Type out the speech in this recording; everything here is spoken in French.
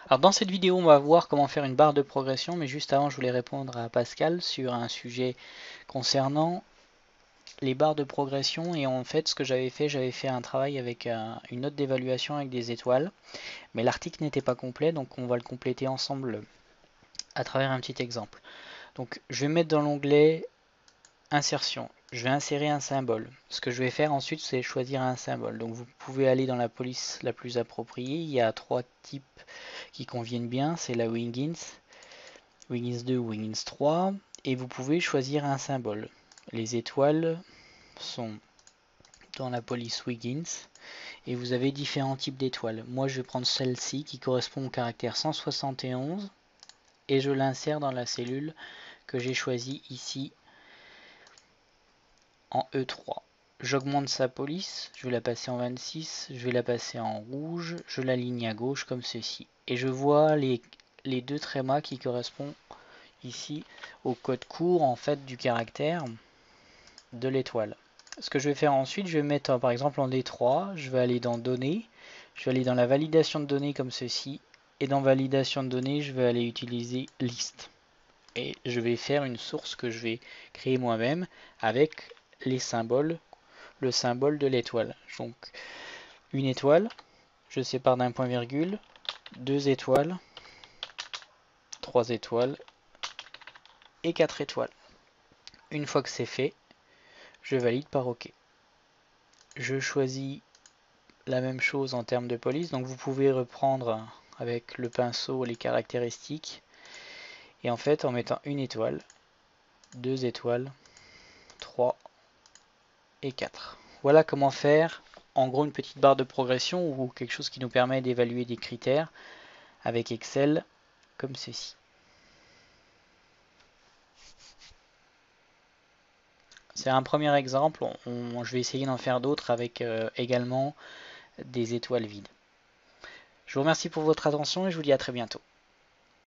Alors dans cette vidéo, on va voir comment faire une barre de progression, mais juste avant, je voulais répondre à Pascal sur un sujet concernant les barres de progression. Et en fait, ce que j'avais fait un travail avec une note d'évaluation avec des étoiles, mais l'article n'était pas complet, donc on va le compléter ensemble à travers un petit exemple. Donc je vais mettre dans l'onglet Insertion. Je vais insérer un symbole. Ce que je vais faire ensuite, c'est choisir un symbole. Donc vous pouvez aller dans la police la plus appropriée. Il y a trois types qui conviennent bien. C'est la Wiggins, Wiggins 2 ou Wiggins 3. Et vous pouvez choisir un symbole. Les étoiles sont dans la police Wiggins. Et vous avez différents types d'étoiles. Moi, je vais prendre celle-ci qui correspond au caractère 171. Et je l'insère dans la cellule que j'ai choisie ici en E3. J'augmente sa police, je vais la passer en 26, je vais la passer en rouge, je l'aligne à gauche comme ceci. Et je vois les deux trémas qui correspondent ici au code court en fait du caractère de l'étoile. Ce que je vais faire ensuite, je vais mettre par exemple en D3, je vais aller dans données, je vais aller dans la validation de données comme ceci, et dans validation de données, je vais aller utiliser liste. Et je vais faire une source que je vais créer moi-même avec les symboles, le symbole de l'étoile. Donc une étoile, je sépare d'un point virgule, deux étoiles, trois étoiles et quatre étoiles. Une fois que c'est fait, je valide par OK. Je choisis la même chose en termes de police, donc vous pouvez reprendre avec le pinceau les caractéristiques et en fait en mettant une étoile, deux étoiles, 3 et 4. Voilà comment faire en gros une petite barre de progression ou quelque chose qui nous permet d'évaluer des critères avec Excel comme ceci. C'est un premier exemple, je vais essayer d'en faire d'autres avec également des étoiles vides. Je vous remercie pour votre attention et je vous dis à très bientôt.